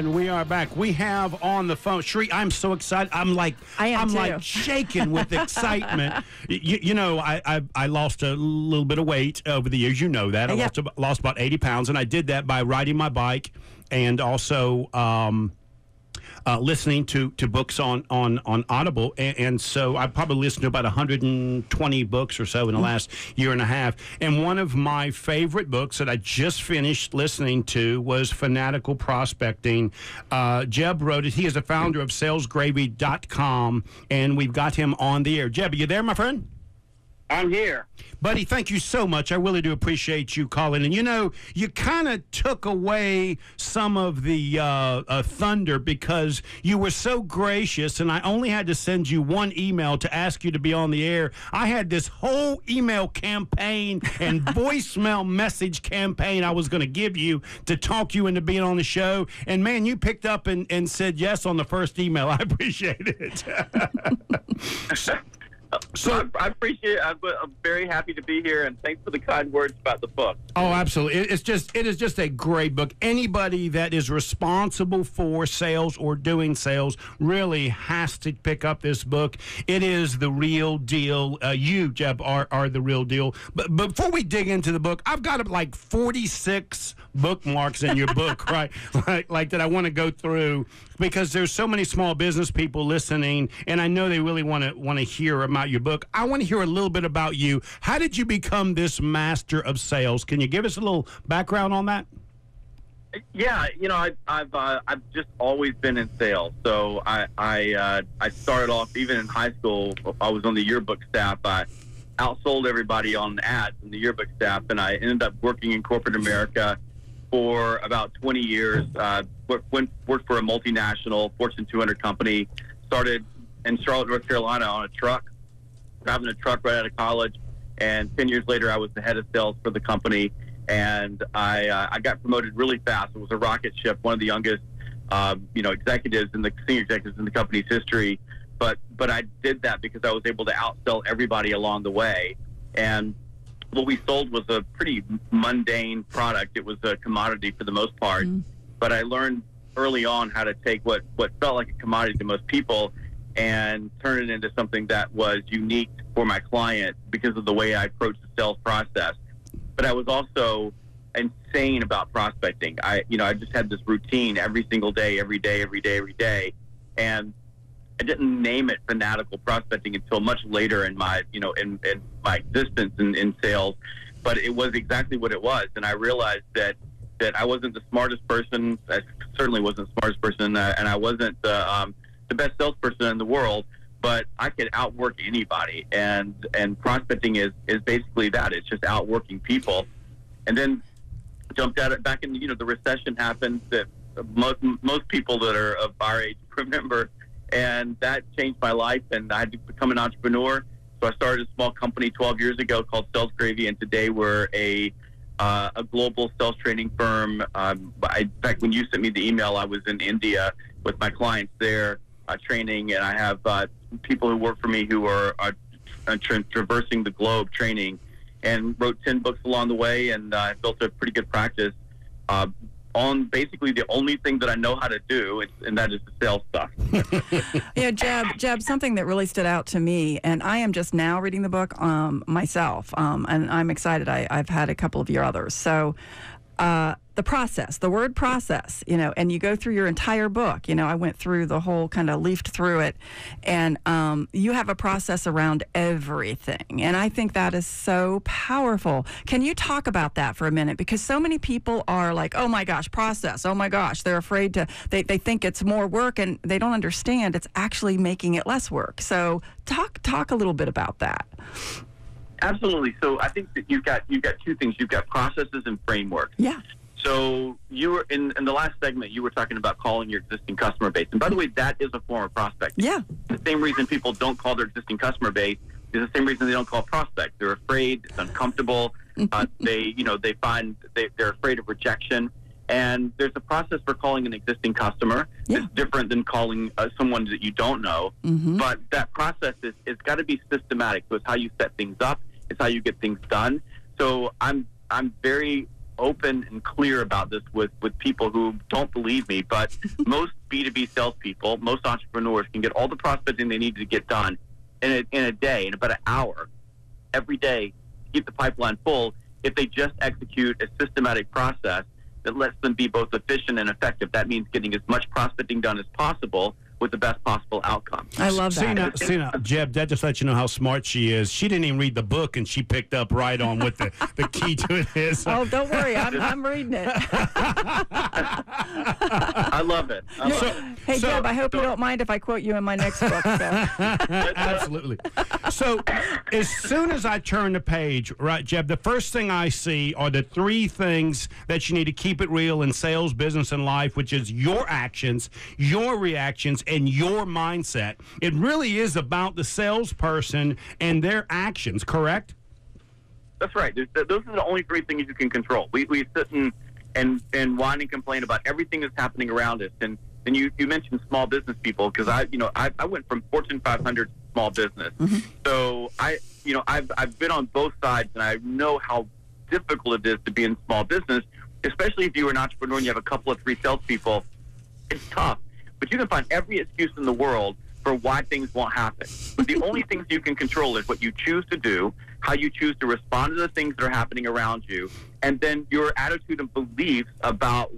And we are back. We have on the phone, Sheree, I'm so excited. I'm like shaking with excitement. You know, I lost a little bit of weight over the years. You know that. I lost about 80 pounds, and I did that by riding my bike and also listening to books on Audible, and so I probably listened to about 120 books or so in the last year and a half. And one of my favorite books that I just finished listening to was Fanatical Prospecting. Jeb wrote it. He is the founder of salesgravy.com, and we've got him on the air. Jeb, are you there, my friend? I'm here. Buddy, thank you so much. I really do appreciate you calling. And, you know, you kind of took away some of the thunder because you were so gracious, and I only had to send you one email to ask you to be on the air. I had this whole email campaign and voicemail message campaign I was going to give you to talk you into being on the show. And, man, you picked up and said yes on the first email. I appreciate it. So I appreciate it. I'm very happy to be here, and thanks for the kind words about the book. Oh, absolutely. It is just a great book. Anybody that is responsible for sales or doing sales really has to pick up this book. It is the real deal. You, Jeb, are the real deal. But before we dig into the book, I've got like 46 bookmarks in your book, right? Like that I want to go through because there's so many small business people listening, and I know they really want to hear about your book. I want to hear a little bit about you. How did you become this master of sales? Can you give us a little background on that? Yeah, you know, I've just always been in sales. So I started off even in high school. I was on the yearbook staff. I outsold everybody on ads in the yearbook staff, and I ended up working in corporate America for about 20 years. Worked for a multinational Fortune 200 company. Started in Charlotte, North Carolina on a truck, driving a truck right out of college. And 10 years later, I was the head of sales for the company. And I got promoted really fast. It was a rocket ship, one of the youngest, executives in the senior executives in the company's history. But I did that because I was able to outsell everybody along the way. And what we sold was a pretty mundane product. It was a commodity for the most part. But I learned early on how to take what felt like a commodity to most people and turn it into something that was unique for my client because of the way I approached the sales process. But I was also insane about prospecting. I just had this routine every single day, every day. And I didn't name it fanatical prospecting until much later in my, in my existence in sales. But it was exactly what it was. And I realized that I wasn't the smartest person. I certainly wasn't the smartest person. And I wasn't the best salesperson in the world, but I could outwork anybody. And prospecting is basically that. It's just outworking people. And then jumped at it back in, the recession happened that most people that are of our age remember. And that changed my life, and I had to become an entrepreneur. So I started a small company 12 years ago called Sales Gravy, and today we're a global sales training firm. In fact, when you sent me the email, I was in India with my clients there training, and I have people who work for me who are traversing the globe training, and wrote 10 books along the way, and built a pretty good practice on basically the only thing that I know how to do, and that is the sales stuff. Yeah, Jeb, something that really stood out to me, and I am just now reading the book myself, and I'm excited. I've had a couple of your others. So the process, the word process, and you go through your entire book. I went through the whole, kind of leafed through it, and you have a process around everything. And I think that is so powerful. Can you talk about that for a minute? Because so many people are like, oh my gosh, process. Oh my gosh, they're afraid to, they think it's more work, and they don't understand it's actually making it less work. So talk a little bit about that. Absolutely. So I think that you've got two things. You've got processes and framework. Yeah. So you were in the last segment, you were talking about calling your existing customer base. And by the way, that is a form of prospecting. Yeah. The same reason people don't call their existing customer base is the same reason they don't call prospect. They're afraid, it's uncomfortable. They find they're afraid of rejection. And there's a process for calling an existing customer. Yeah. It's different than calling someone that you don't know. Mm-hmm. But that process is got to be systematic. So it's how you set things up. It's how you get things done. So I'm very open and clear about this with people who don't believe me, but most B2B salespeople, most entrepreneurs can get all the prospecting they need to get done in a day, in about an hour, every day, to keep the pipeline full if they just execute a systematic process that lets them be both efficient and effective. That means getting as much prospecting done as possible with the best possible outcome. I love that. See now, Jeb, that just lets you know how smart she is. She didn't even read the book, and she picked up right on what the key to it is. Oh, don't worry. I'm reading it. I love it. Hey, Jeb, I hope you don't mind if I quote you in my next book. So. Absolutely. So as soon as I turn the page, right, Jeb, the first thing I see are the three things that you need to keep it real in sales, business, and life, which is your actions, your reactions, and your mindset. It really is about the salesperson and their actions, correct? That's right. Those are the only three things you can control. We sit and whine and complain about everything that's happening around us. And you mentioned small business people, because I went from Fortune 500 to small business. Mm-hmm. So I've been on both sides, and I know how difficult it is to be in small business, especially if you're an entrepreneur and you have a couple of three salespeople. It's tough. But you can find every excuse in the world for why things won't happen. But the only things you can control is what you choose to do, how you choose to respond to the things that are happening around you, and then your attitude and beliefs about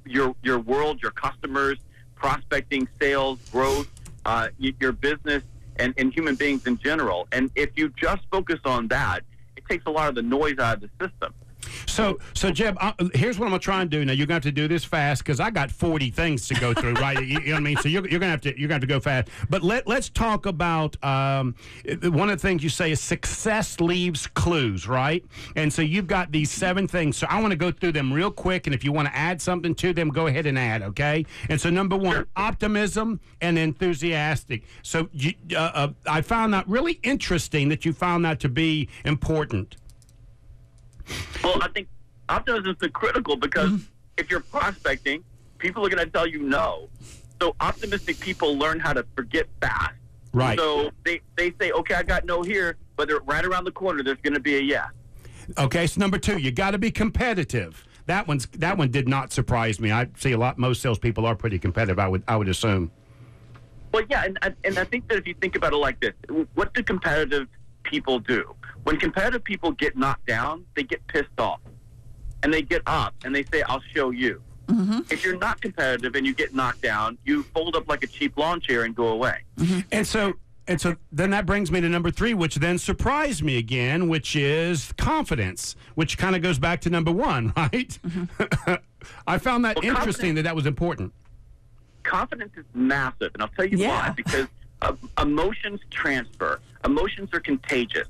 your world, your customers, prospecting, sales, growth, your business, and human beings in general. And if you just focus on that, it takes a lot of the noise out of the system. So Jeb, here's what I'm gonna try and do. Now you're gonna have to do this fast, because I got 40 things to go through, right? You know what I mean? So you're gonna have to go fast. But let's talk about one of the things you say is success leaves clues, right? And so you've got these 7 things. So I want to go through them real quick, and if you want to add something to them, go ahead and add. Okay? And so number 1, sure. Optimism and enthusiastic. So I found that really interesting that you found that to be important. Well, I think optimism is critical, because if you're prospecting, people are going to tell you no. So optimistic people learn how to forget fast. Right. So they say, okay, I got no here, but they're right around the corner, there's going to be a yes. Okay, so number 2, you got to be competitive. That one did not surprise me. I see most salespeople are pretty competitive, I would assume. Well, yeah, and I think that if you think about it like this, what do competitive people do? When competitive people get knocked down, they get pissed off, and they get up and they say, I'll show you. Mm-hmm. If you're not competitive and you get knocked down, you fold up like a cheap lawn chair and go away. Mm-hmm. And so then that brings me to number 3, which then surprised me again, which is confidence, which kind of goes back to number 1, right? Mm-hmm. I found that interesting that was important. Confidence is massive, and I'll tell you why. Because emotions transfer. Emotions are contagious.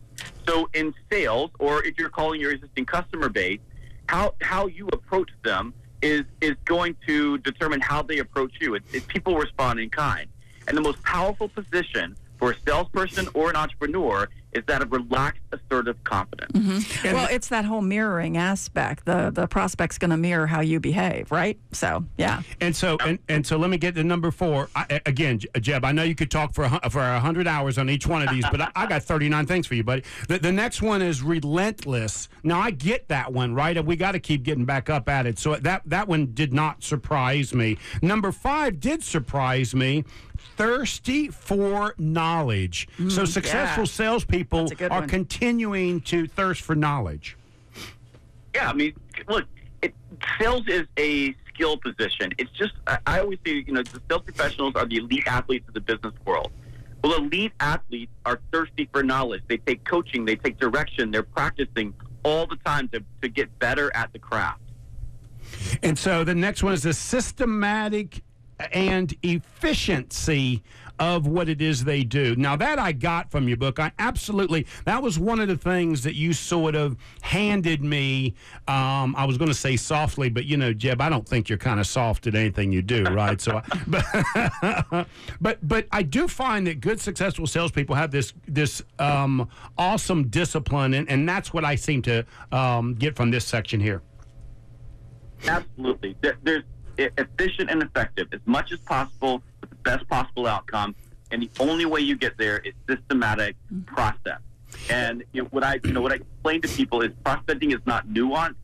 So in sales, or if you're calling your existing customer base, how you approach them is going to determine how they approach you. It's people respond in kind. And the most powerful position for a salesperson or an entrepreneur is that of relaxed, assertive confidence. Mm-hmm. Well, it's that whole mirroring aspect. The prospect's going to mirror how you behave, right? So, yeah. And so let me get to number 4. Again, Jeb, I know you could talk for 100 hours on each one of these, but I got 39 things for you, buddy. The next one is relentless. Now, I get that one, right? And we got to keep getting back up at it. So that one did not surprise me. Number 5 did surprise me. Thirsty for knowledge. So successful salespeople are continuing to thirst for knowledge. Yeah, I mean, look, sales is a skill position. It's just, I always say, the sales professionals are the elite athletes of the business world. Well, elite athletes are thirsty for knowledge. They take coaching, they take direction, they're practicing all the time to get better at the craft. And so the next one is the systematic and efficiency of what it is they do. Now, that I got from your book. That was one of the things that you sort of handed me. I was going to say softly, but Jeb, I don't think you're kind of soft at anything you do, right? So, but I do find that good, successful salespeople have this awesome discipline, and that's what I seem to get from this section here. Absolutely. There's efficient and effective as much as possible with the best possible outcome, and the only way you get there is systematic process. And what I explain to people is prospecting is not nuance,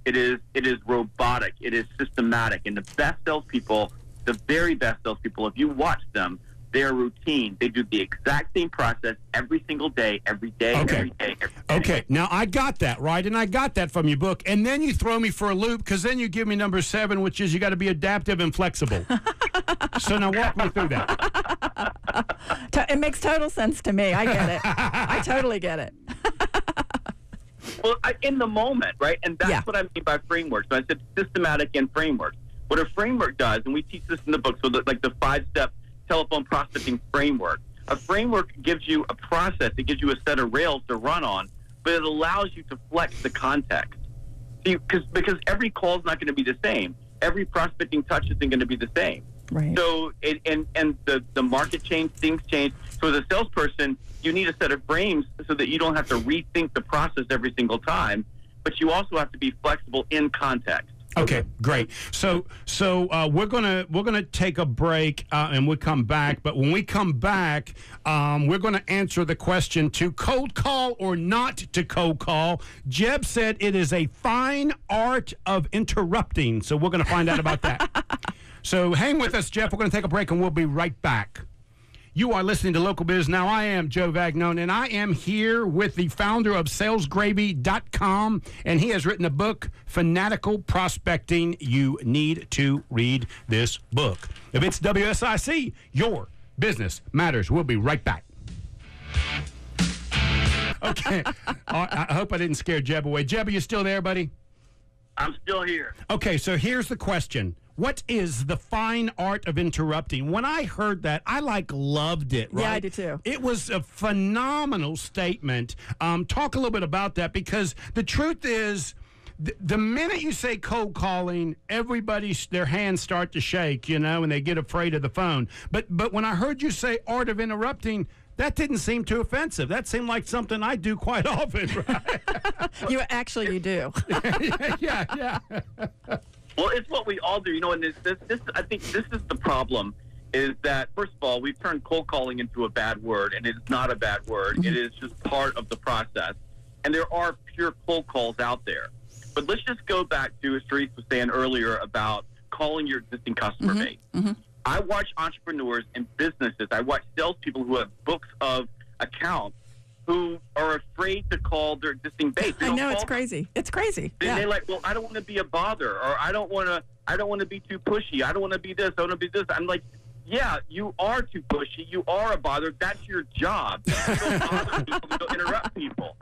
It is robotic. It is systematic. And the best salespeople, the very best salespeople, if you watch them, their routine, they do the exact same process every single day, every day, every day. Okay, now I got that, right? And I got that from your book. And then you throw me for a loop because then you give me number 7, which is you got to be adaptive and flexible. So now walk me through that. It makes total sense to me. I get it. I totally get it. Well, in the moment, right? And that's what I mean by frameworks. So I said systematic and frameworks. What a framework does, and we teach this in the book, so that, like the 5-step telephone prospecting framework. A framework gives you a process. It gives you a set of rails to run on, but it allows you to flex the context. See, because every call is not going to be the same. Every prospecting touch isn't going to be the same. Right. So, and the market change, things change. So as a salesperson, you need a set of frames so that you don't have to rethink the process every single time, but you also have to be flexible in context. Okay, great. So we're gonna take a break and we'll come back. But when we come back, we're gonna answer the question: to cold call or not to cold call. Jeb said it is a fine art of interrupting. So we're gonna find out about that. So hang with us, Jeff. We're gonna take a break and we'll be right back. You are listening to Local Biz. Now, I am Joe Vagnone, and I am here with the founder of salesgravy.com, and he has written a book, Fanatical Prospecting. You need to read this book. If it's WSIC, your business matters. We'll be right back. Okay. I hope I didn't scare Jeb away. Jeb, are you still there, buddy? I'm still here. Okay, so here's the question. What is the fine art of interrupting? When I heard that, I loved it, right? Yeah, I do too. It was a phenomenal statement. Talk a little bit about that, because the truth is, the minute you say cold calling, their hands start to shake, and they get afraid of the phone. But when I heard you say art of interrupting, that didn't seem too offensive. That seemed like something I do quite often, right? You do. Yeah. Well, it's what we all do, and this I think this is the problem, is that, first of all, we've turned cold calling into a bad word, and it's not a bad word. Mm-hmm. It is just part of the process, and there are pure cold calls out there. But let's just go back to what Therese was saying earlier about calling your existing customer base. Mm-hmm. I watch entrepreneurs and businesses. I watch salespeople who have books of accounts who are afraid to call their existing base. I know, it's crazy. It's crazy. They're like, well, I don't want to be a bother, or I don't want to be too pushy. I don't want to be this. I want to be this. I'm like, yeah, you are too pushy. You are a bother. That's your job. You don't bother people. You don't interrupt people.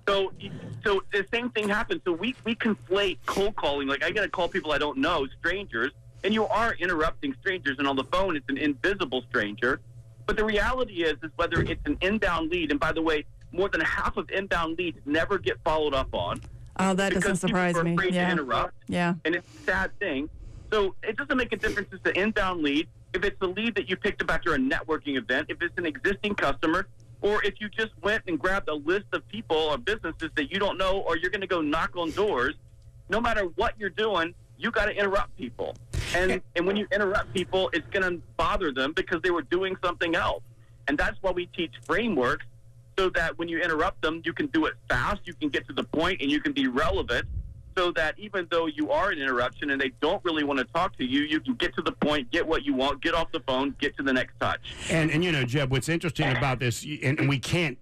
So the same thing happens. So we conflate cold calling. Like, I got to call people I don't know, strangers, and you are interrupting strangers. And on the phone, it's an invisible stranger. But the reality is whether it's an inbound lead, and by the way, more than half of inbound leads never get followed up on. Oh, that doesn't surprise me. Afraid to interrupt. Yeah. And it's a sad thing. So it doesn't make a difference if it's an inbound lead, if it's a lead that you picked up after a networking event, if it's an existing customer, or if you just went and grabbed a list of people or businesses that you don't know, or you're going to go knock on doors. No matter what you're doing, you got to interrupt people. And when you interrupt people, it's going to bother them because they were doing something else. And that's why we teach frameworks, so that when you interrupt them, you can do it fast, you can get to the point, and you can be relevant, so that even though you are an interruption and they don't really want to talk to you, you can get to the point, get what you want, get off the phone, get to the next touch. And Jeb, what's interesting about this, and we can't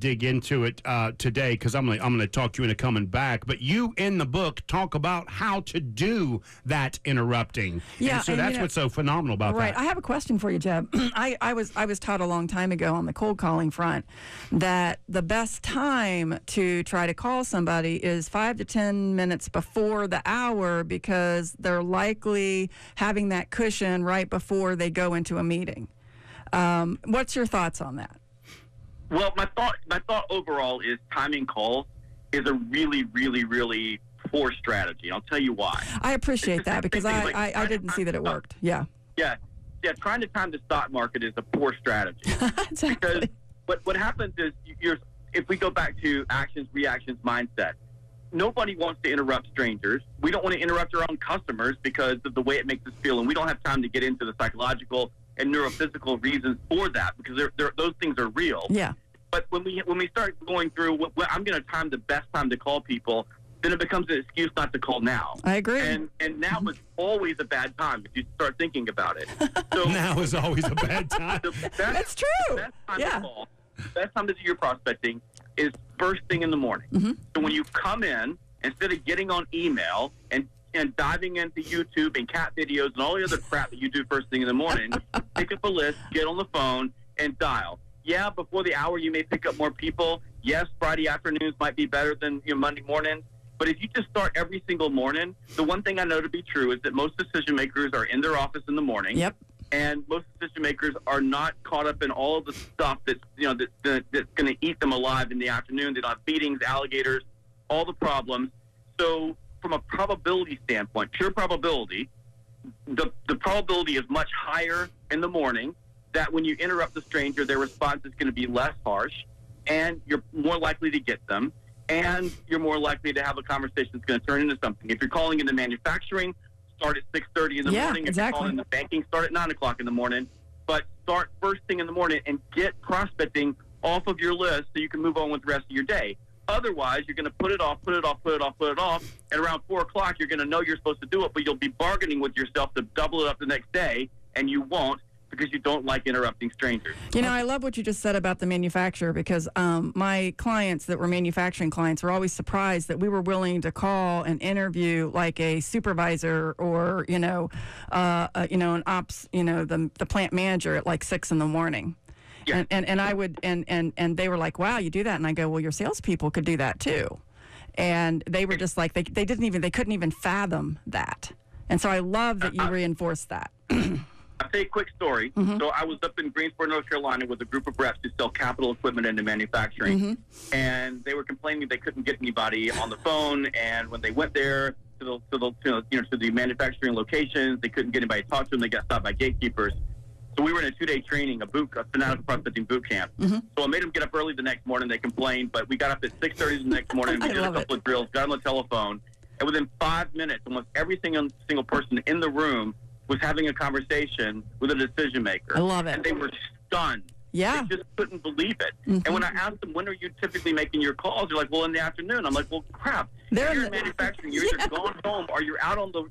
dig into it today, because I'm going to talk to you into coming back, but you in the book talk about how to do that interrupting. Yeah, and so that's what's so phenomenal about that. Right. I have a question for you, Jeb. I was taught a long time ago on the cold calling front that the best time to try to call somebody is 5 to 10 minutes before the hour, because they're likely having that cushion right before they go into a meeting. What's your thoughts on that? Well, my thought overall is timing calls is a really, really, really poor strategy. I'll tell you why. I appreciate that, because I didn't see that it worked. Yeah. Trying to time the stock market is a poor strategy. Exactly. Because what happens is, if we go back to actions, reactions, mindset, nobody wants to interrupt strangers. We don't want to interrupt our own customers because of the way it makes us feel, and we don't have time to get into the psychological and neurophysical reasons for that, because those things are real. Yeah. But when we start going through, I'm going to time the best time to call people then it becomes an excuse not to call now. I agree. And now is always a bad time if you start thinking about it. So Now is always a bad time. That's true. Best time Yeah. to call, best time to do your prospecting is first thing in the morning. So when you come in, instead of getting on email and diving into YouTube and cat videos and all the other crap that you do first thing in the morning, pick up a list, get on the phone, and dial. Yeah, before the hour you may pick up more people. Yes, Friday afternoons might be better than Monday morning. But if you just start every single morning, the one thing I know to be true is that most decision makers are in their office in the morning. Yep. And most decision makers are not caught up in all of the stuff that's that's going to eat them alive in the afternoon. They don't have meetings, alligators, all the problems. So from a probability standpoint, pure probability, the probability is much higher in the morning that when you interrupt the stranger, their response is going to be less harsh, and you're more likely to get them, and you're more likely to have a conversation that's going to turn into something. If you're calling into manufacturing, start at 6:30 in the morning. If you're calling into banking, start at 9 o'clock in the morning. But start first thing in the morning and get prospecting off of your list so you can move on with the rest of your day. Otherwise, you're going to put it off, and around 4 o'clock, you're going to know you're supposed to do it, but you'll be bargaining with yourself to double it up the next day, and you won't because you don't like interrupting strangers. You know, I love what you just said about the manufacturer because my clients that were manufacturing clients were always surprised that we were willing to call and interview like a supervisor or, an ops, the plant manager at like 6 in the morning. Yeah. And I would and they were like, wow, you do that, and I go, well, your salespeople could do that too, and they were just like they couldn't even fathom that, and so I love that you reinforced that. I'll tell you a quick story. So I was up in Greensboro, North Carolina with a group of reps who sell capital equipment into manufacturing, and they were complaining they couldn't get anybody on the phone, and when they went there to the manufacturing locations, they couldn't get anybody to talk to them. They got stopped by gatekeepers. So we were in a 2-day training, a fanatical prospecting boot camp. So I made them get up early the next morning. They complained, but we got up at 6:30 the next morning. We did a couple of drills, got on the telephone, and within 5 minutes, almost every single person in the room was having a conversation with a decision maker. I love it. And they were stunned. Yeah. They just couldn't believe it. And when I asked them, when are you typically making your calls? They're like, well, in the afternoon. I'm like, well, crap. If you're in manufacturing. You're either going home or you're out on the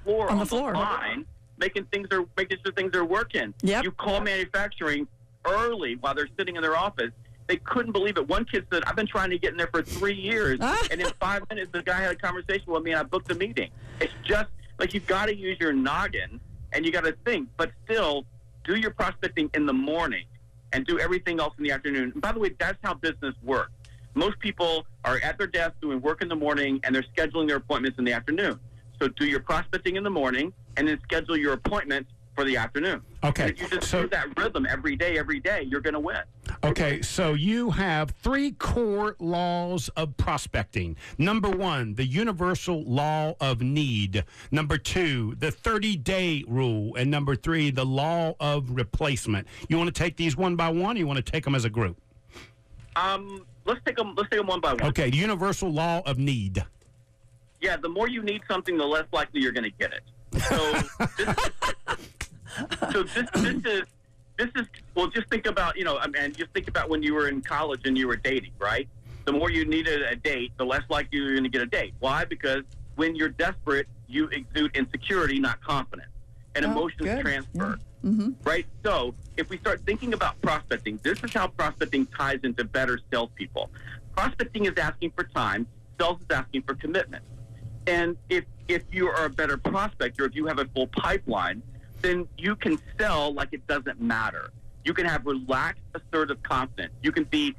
floor on the line making sure things are working. Yep. You call manufacturing early while they're sitting in their office. They couldn't believe it. One kid said, I've been trying to get in there for 3 years. And in 5 minutes, the guy had a conversation with me and I booked a meeting. It's just like you've got to use your noggin and you got to think, but still do your prospecting in the morning and do everything else in the afternoon. And by the way, that's how business works. Most people are at their desk doing work in the morning and they're scheduling their appointments in the afternoon. So do your prospecting in the morning and then schedule your appointments for the afternoon. Okay. And if you just do that rhythm every day, you're going to win. Okay, so you have 3 core laws of prospecting. Number 1, the universal law of need. Number 2, the 30-day rule. And number 3, the law of replacement. You want to take these one by one, or you want to take them as a group? Let's take them one by one. Okay, universal law of need. Yeah, the more you need something, the less likely you're going to get it. So this is well, just think about, just think about when you were in college and you were dating, right? The more you needed a date, the less likely you're going to get a date. Why? Because when you're desperate, you exude insecurity, not confidence, and emotions transfer, right? So if we start thinking about prospecting, this is how prospecting ties into better salespeople. Prospecting is asking for time. Sales is asking for commitment. And if you are a better prospect, or if you have a full pipeline, then you can sell like it doesn't matter. You can have relaxed, assertive confidence. You can be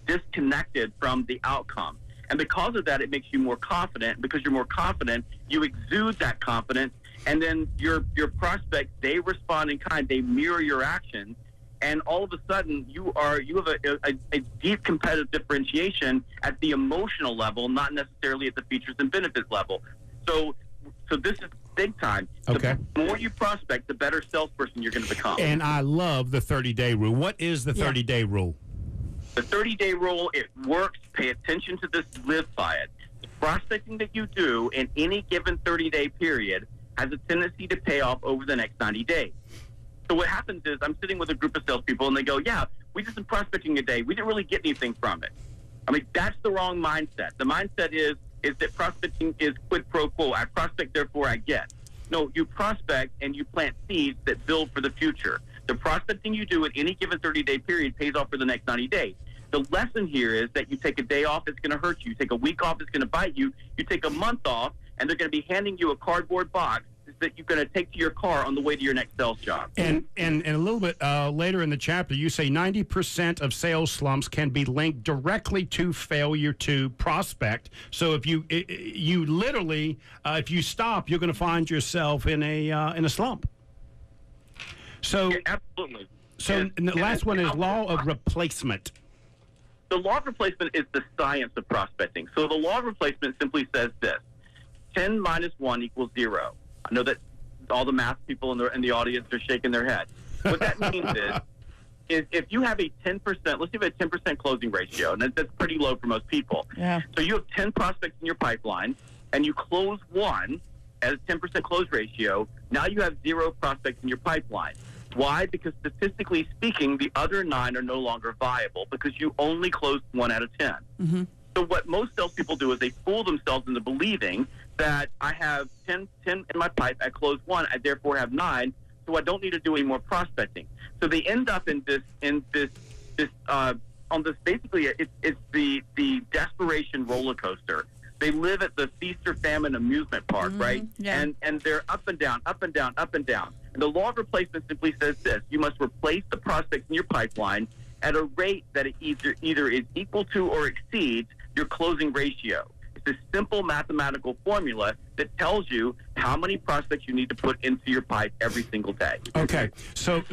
disconnected from the outcome. And because of that, it makes you more confident. Because you're more confident, you exude that confidence. And then your prospects, they respond in kind. They mirror your actions. And all of a sudden, you have a deep competitive differentiation at the emotional level, not necessarily at the features and benefits level. So this is big time. Okay. The more you prospect, the better salesperson you're going to become. And I love the 30-day rule. What is the 30-day rule? The 30-day rule, it works. Pay attention to this. Live by it. The prospecting that you do in any given 30-day period has a tendency to pay off over the next 90 days. So what happens is I'm sitting with a group of salespeople, and they go, yeah, we did some prospecting a day. We didn't really get anything from it. I mean, that's the wrong mindset. The mindset is is that prospecting is quid pro quo. I prospect, therefore I get. No, you prospect and you plant seeds that build for the future. The prospecting you do at any given 30-day period pays off for the next 90 days. The lesson here is that you take a day off, it's going to hurt you. You take a week off, it's going to bite you. You take a month off, and they're going to be handing you a cardboard box that you're going to take to your car on the way to your next sales job. And a little bit later in the chapter, you say 90% of sales slumps can be linked directly to failure to prospect. So if you literally, if you stop, you're going to find yourself in a slump. So Yeah, absolutely. So and the last one is law of replacement. The law of replacement is the science of prospecting. So the law of replacement simply says this: 10 minus 1 equals 0. I know that all the math people in the audience are shaking their head. What that means is if you have a 10%, let's say you have a 10% closing ratio, and that's pretty low for most people. Yeah. So you have 10 prospects in your pipeline, and you close one at a 10% close ratio. Now you have 0 prospects in your pipeline. Why? Because statistically speaking, the other 9 are no longer viable because you only closed 1 out of 10. Mm-hmm. So what most salespeople do is they fool themselves into believing that I have 10 in my pipe, I close 1, I therefore have 9, so I don't need to do any more prospecting. So they end up on this basically it's the desperation roller coaster. They live at the feast or famine amusement park, right? Yeah. And they're up and down, up and down, up and down. And the law of replacement simply says this: you must replace the prospects in your pipeline at a rate that it either is equal to or exceeds your closing ratio. It's a simple mathematical formula that tells you how many prospects you need to put into your pipe every single day. Okay, so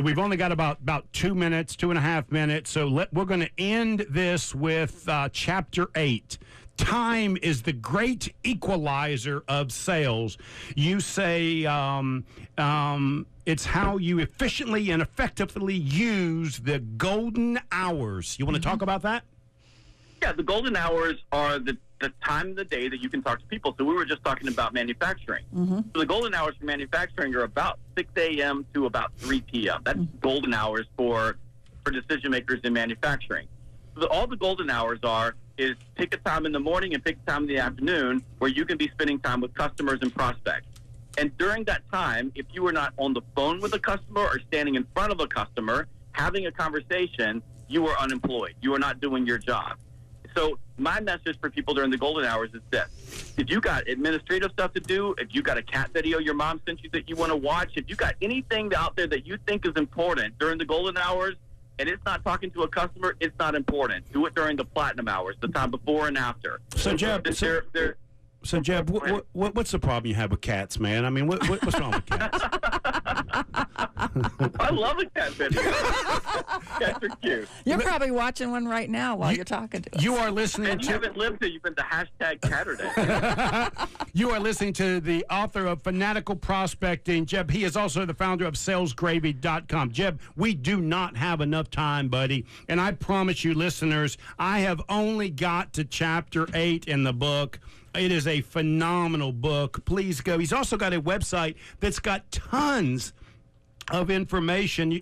we've only got about 2 minutes, 2.5 minutes. So we're going to end this with Chapter 8. Time is the great equalizer of sales. You say it's how you efficiently and effectively use the golden hours. You want to talk about that? Yeah, the golden hours are the time of the day that you can talk to people. So we were just talking about manufacturing. Mm-hmm. So the golden hours for manufacturing are about 6 a.m. to about 3 p.m. That's golden hours for decision makers in manufacturing. So all the golden hours is pick a time in the morning and pick a time in the afternoon where you can be spending time with customers and prospects. And during that time, if you are not on the phone with a customer or standing in front of a customer having a conversation, you are unemployed. You are not doing your job. So my message for people during the golden hours is this: if you got administrative stuff to do, if you got a cat video your mom sent you that you want to watch, if you got anything out there that you think is important during the golden hours, and it's not talking to a customer, it's not important. Do it during the platinum hours, the time before and after. So, Jeb, what's the problem you have with cats, man? I mean, what's wrong with cats? I love a cat video. Cats are cute. You're probably watching one right now while you're talking to us. You are listening And to... you haven't lived till you've been to #Catterday. You are listening to the author of Fanatical Prospecting, Jeb. He is also the founder of salesgravy.com. Jeb, we do not have enough time, buddy. And I promise you, listeners, I have only got to Chapter 8 in the book. It is a phenomenal book. Please go. He's also got a website that's got tons of information.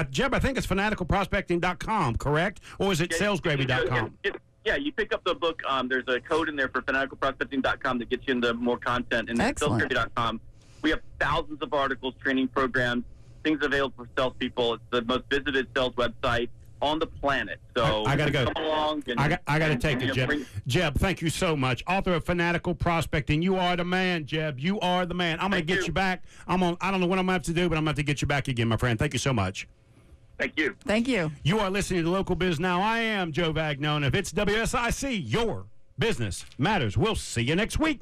Jeb, I think it's fanaticalprospecting.com, correct? Or is it salesgravy.com? Yeah, you pick up the book. There's a code in there for fanaticalprospecting.com that gets you into more content. And salesgravy.com, we have thousands of articles, training programs, things available for salespeople. It's the most visited sales website on the planet. So I gotta go. Come along and, I gotta take it, Jeb. Jeb, thank you so much. Author of Fanatical Prospecting. You are the man, Jeb. You are the man. I'm gonna get you back. I don't know what I'm gonna have to do, but I'm gonna have to get you back again, my friend. Thank you so much. Thank you. Thank you. You are listening to Local Biz Now. I am Joe Vagnone. If it's WSIC, your business matters. We'll see you next week.